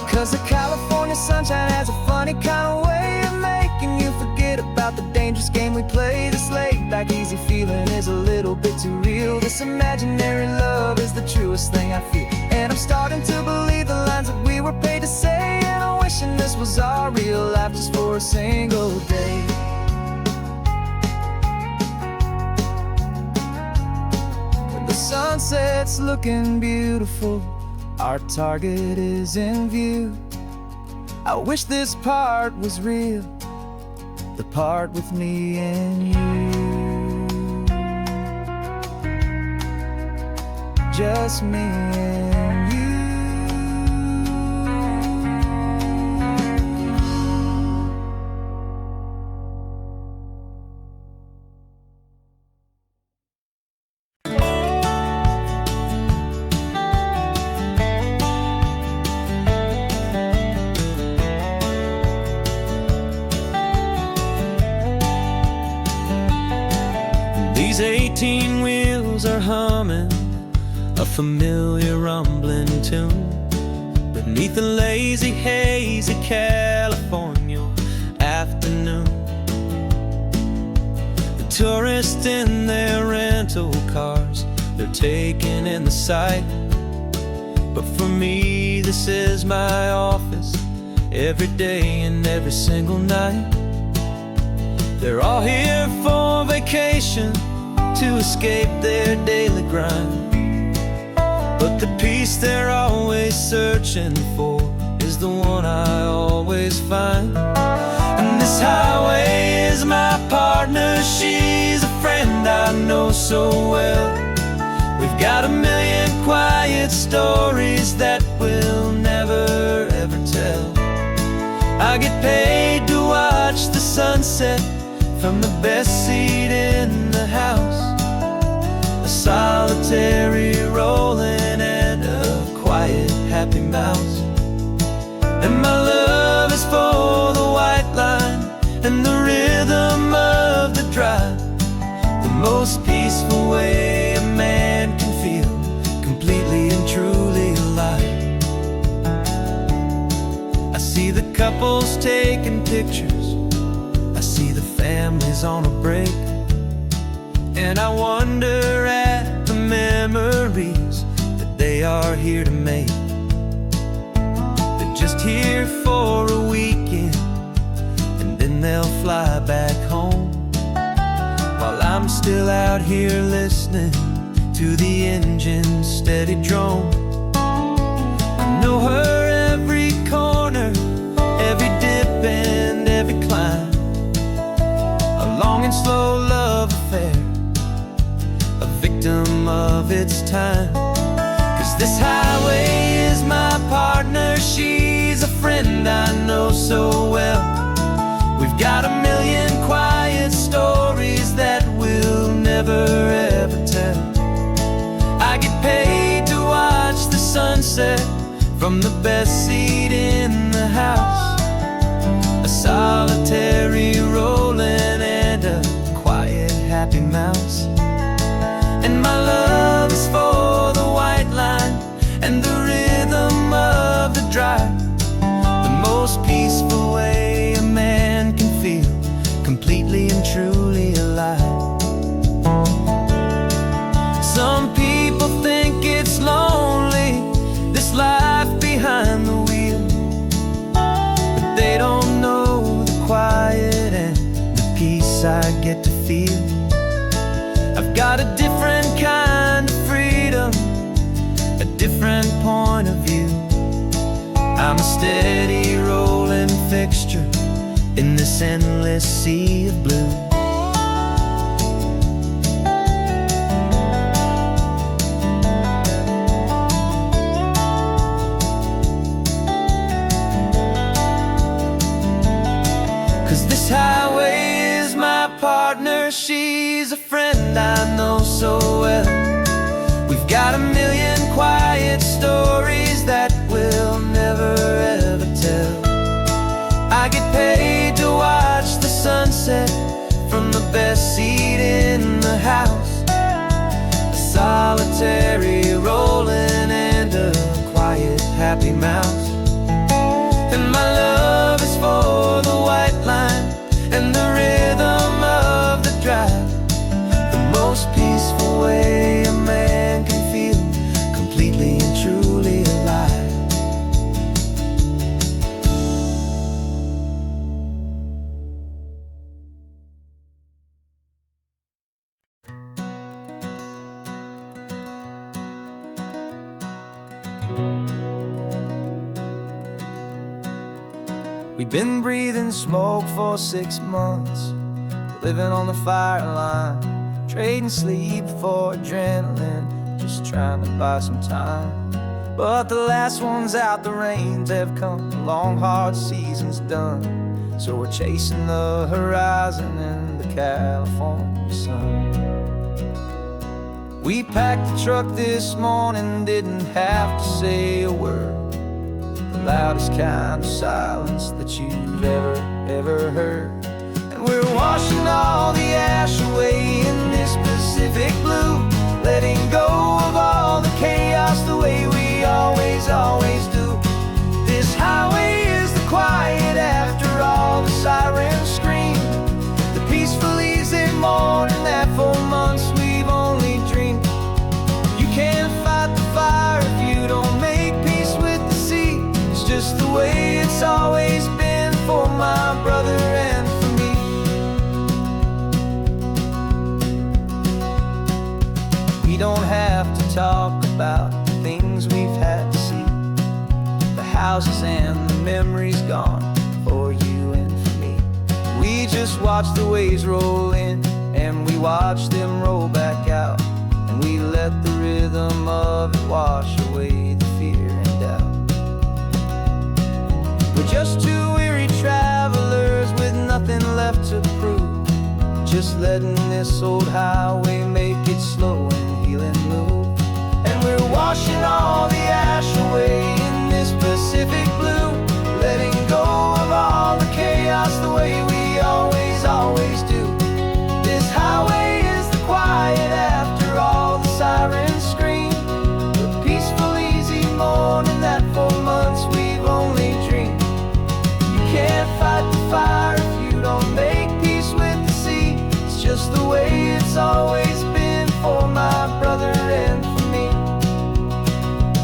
'Cause the California sunshine has a funny kind of way of making you forget about the dangerous game we play. This laid-back, easy feeling is a little bit too real. This imaginary love is the truest thing I feel, and I'm starting to believe the lines that we were paid to say. And I'm wishing this was our real life just for a single day. When the sunset's looking beautiful, our target is in view. I wish this part was real, the part with me and you. Just me and you. These 18 wheels are humming a familiar rumbling tune beneath the lazy, hazy California afternoon. The tourists in their rental cars, they're taking in the sight. But for me, this is my office, every day and every single night. They're all here for vacation, to escape their daily grind. But the peace they're always searching for is the one I always find. And this highway is my partner, she's a friend I know so well. We've got a million quiet stories that we'll never ever tell. I get paid to watch the sunset from the best seat in the house, a solitary rolling and a quiet happy mouse. And my love is for the white line and the rhythm of the drive, the most peaceful way a man can feel completely and truly alive. I see the couples taking pictures, I see the families on a break, and I wonder at the memories that they are here to make. They're just here for a weekend and then they'll fly back home, while I'm still out here listening to the engine's steady drone. I know her every corner, every dip and every climb, a long and slow love affair, a victim of its time. 'Cause this highway is my partner, she's a friend I know so well. We've got a million quiet stories that we'll never ever tell. I get paid to watch the sunset from the best seat in the house, a solitary rolling and a quiet happy mouse. And my love is for the white line and the rhythm of the drive, the most peaceful way a man can feel completely and truly alive. Some people think it's lonely, this life behind the wheel, but they don't know the quiet and the peace I get to feel. I've got a different kind of freedom, a different point of view. I'm a steady rolling fixture in this endless sea of blue. This highway is my partner, she's a friend I know so well. We've got a million quiet stories that we'll never ever tell. I get paid to watch the sunset from the best seat in the house, a solitary rolling and a quiet happy mouse. And my love is for the white line and the rhythm of the drive, the most peaceful way a man can feel completely and truly alive. We've been breathing smoke for 6 months, living on the fire line, trading sleep for adrenaline, just trying to buy some time. But the last one's out, the rains have come, the long hard season's done, so we're chasing the horizon in the California sun. We packed the truck this morning, didn't have to say a word, the loudest kind of silence that you've ever heard. And we're washing all the ash away in this Pacific blue, letting go of all the chaos the way we always do. This highway is the quiet after all the sirens scream, the peaceful easy morning that for months we've only dreamed. You can't fight the fire if you don't make peace with the sea. It's just the way it's always been for my brother and for me. houses and the memories gone for you and for me. We just watch the waves roll in, and we watch them roll back out, and we let the rhythm of it wash away the fear and doubt. We're just two weary travelers with nothing left to prove, just letting this old highway make it slow and healing move. And we're washing all the ash away in this Pacific blue, letting go of all the chaos the way we always, always do. This highway is the quiet after all the sirens scream, the peaceful, easy morning that for months we've only dreamed. You can't fight the fire if you don't make peace with the sea. It's just the way it's always been for my brother and for me.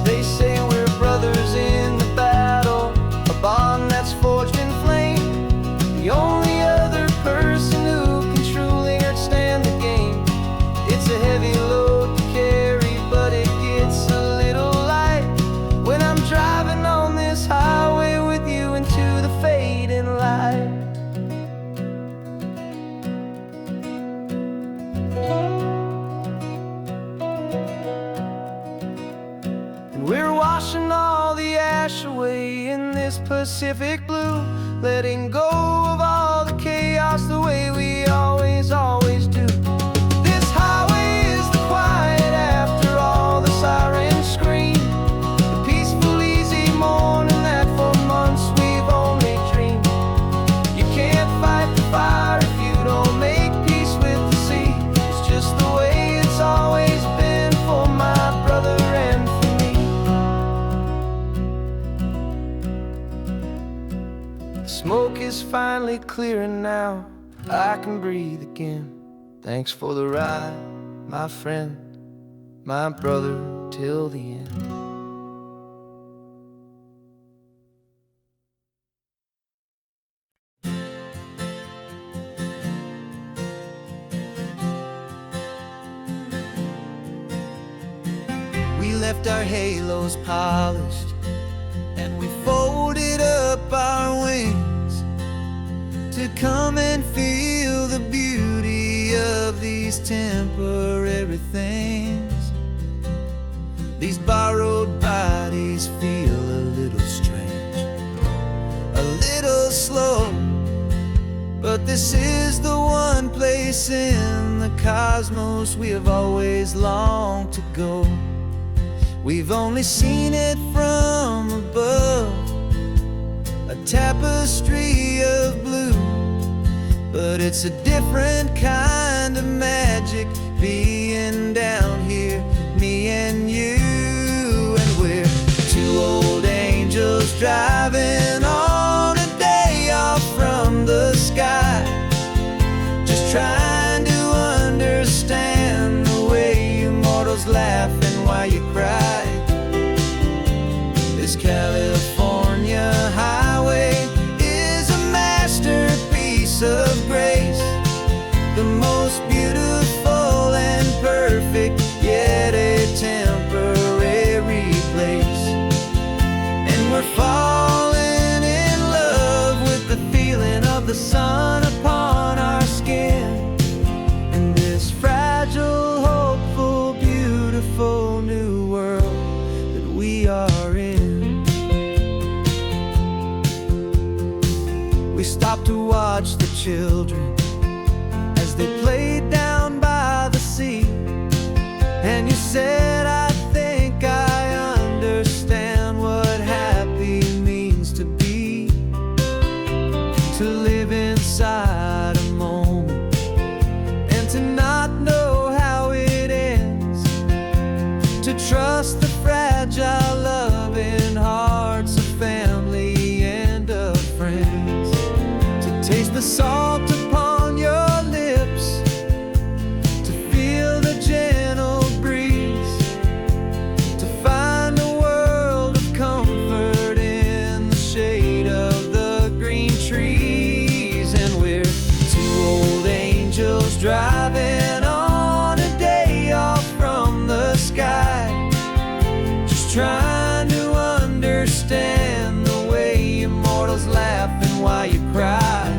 They say we're brothers in the battle, a bond that's forged in flame. The only other person who can truly understand the game. It's a heavy load to carry, but it gets a little light when I'm driving on this highway with you into the fading light. And we're washing all the ash away in this Pacific blue, letting go of all the chaos the way we always, always do. This highway is the quiet after all the sirens scream, the peaceful, easy morning that for months we've only dreamed. You can't fight the fire if you don't make peace with the sea. It's just the way it's always been for my brother and for me. The smoke is finally clearing now, I can breathe again. Thanks for the ride, my friend, my brother, till the end. We left our halos polished, and we folded up our wings to come and feel the beauty of these temporary things. These borrowed bodies feel a little strange, a little slow, but this is the one place in the cosmos we have always longed to go. We've only seen it from above, a tapestry of blue, but it's a different kind of magic being down here, me and you. And we're two old angels driving on a day off from the sky, just trying to understand the way you mortals laugh and why you cry. This California highway is a masterpiece of grace, the most beautiful and perfect, yet a temporary place. And we're falling in love with the feeling of the sun upon our skin, in this fragile, hopeful, beautiful new world that we are in. We stopped to watch the children as they played down by the sea, and you said, I think I understand what happy means to be, to live inside a moment and to not know how it ends, to trust the fragile loving hearts of family and of friends, to taste the salt upon your lips while you cry.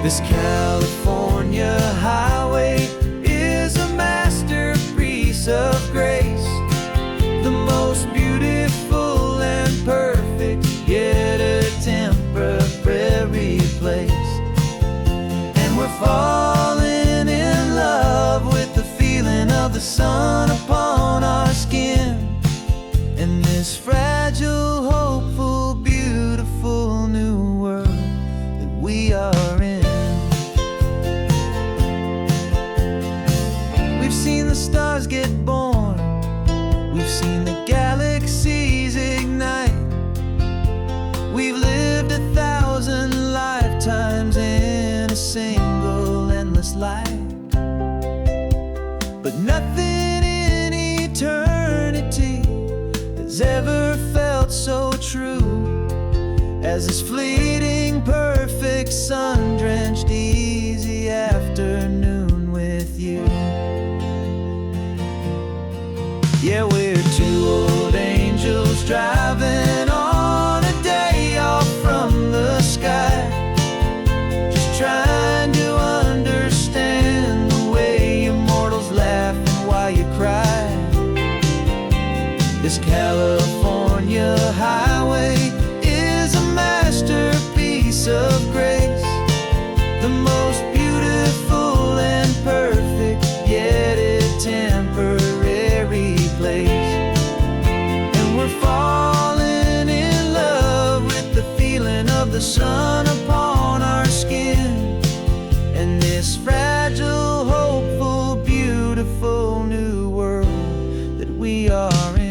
This California highway is a masterpiece of grace, the most beautiful and perfect, yet a temporary place. And we're falling in love with the feeling of the sun upon our skin, in this fragile, hopeful, beautiful new world that we are in. We've seen the stars get born, we've seen the galaxies ignite, we've lived 1,000 lifetimes in a single endless life. But nothing in eternity has ever felt so true as this fleeting, perfect, sun-drenched, easy afternoon with you. Yeah, we're two old angels driving on a day off from the sky, just trying to understand the way your mortals laugh and why you cry. This California highway is a masterpiece of grace, the most beautiful and perfect, yet a temporary place. And we're falling in love with the feeling of the sun upon our skin, and this fragile, hopeful, beautiful new world that we are in.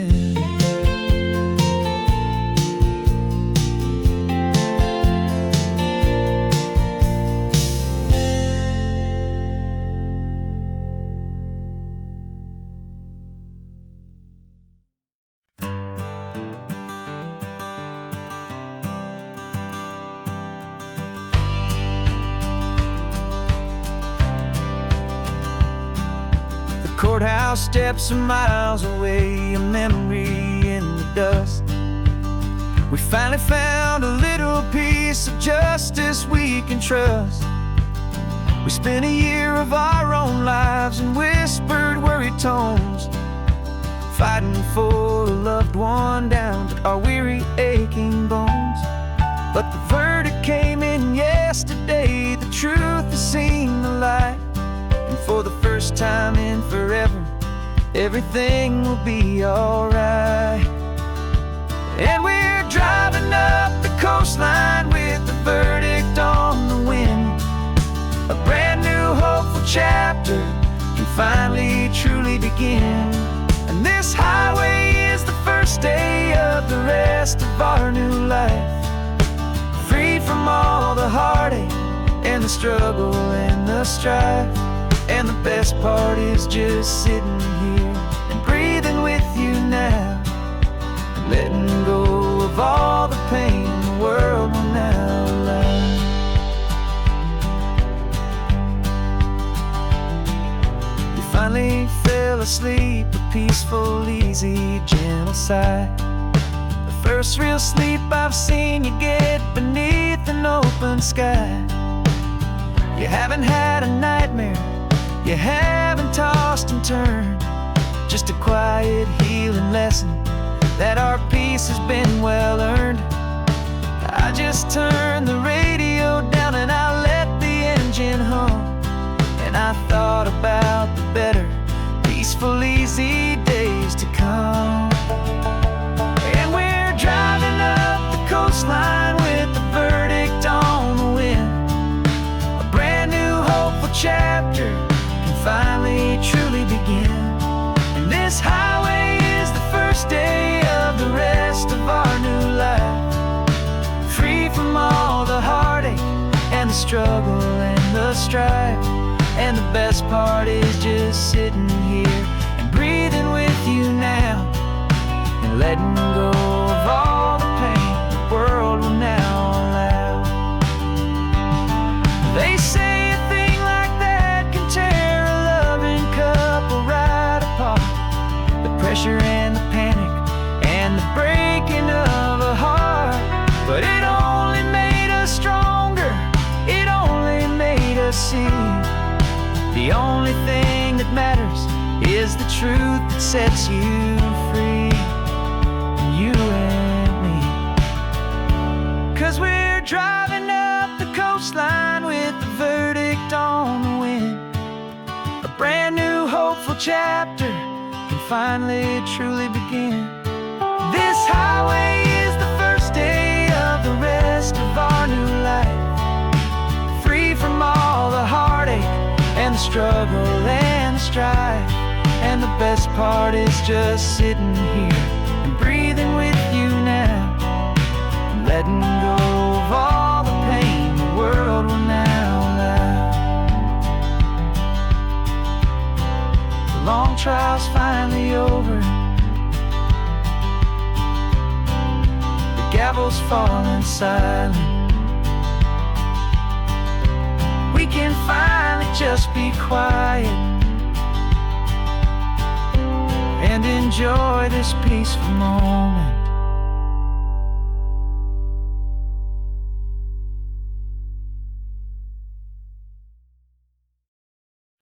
Courthouse steps are miles away, a memory in the dust. We finally found a little piece of justice we can trust. We spent a year of our own lives in whispered, worried tones, fighting for a loved one down to our weary, aching bones. But the verdict came in yesterday, the truth has seen the light. And for the first time in forever, everything will be alright. And we're driving up the coastline with the verdict on the wind. A brand new hopeful chapter can finally truly begin. And this highway is the first day of the rest of our new life, free from all the heartache and the struggle and the strife. And the best part is just sitting here and breathing with you now, and letting go of all the pain the world will now allow. You finally fell asleep, a peaceful, easy, gentle sigh. The first real sleep I've seen you get beneath an open sky. You haven't had a nightmare, you haven't tossed and turned, just a quiet healing lesson that our peace has been well earned. I just turned the radio down and I let the engine hum, and I thought about the better, peaceful, easy days to come. And we're driving up the coastline with the verdict on the wind, a brand new hopeful chapter finally truly begin. And this highway is the first day of the rest of our new life, free from all the heartache and the struggle and the strife. And the best part is just sitting here and breathing with you now, and letting go of all the pain the world will now allow. They say a thing like that can tear a loving couple right apart. The pressure and the panic and the breaking of a heart, but it only truth that sets you free, you and me. 'Cause we're driving up the coastline with the verdict on the wind. A brand new hopeful chapter can finally truly begin. This highway is the first day of the rest of our new life, free from all the heartache and the struggle and the strife. And the best part is just sitting here and breathing with you now, and letting go of all the pain the world will now allow. The long trial's finally over, the gavel's falling silent. We can finally just be quiet and enjoy this peaceful moment.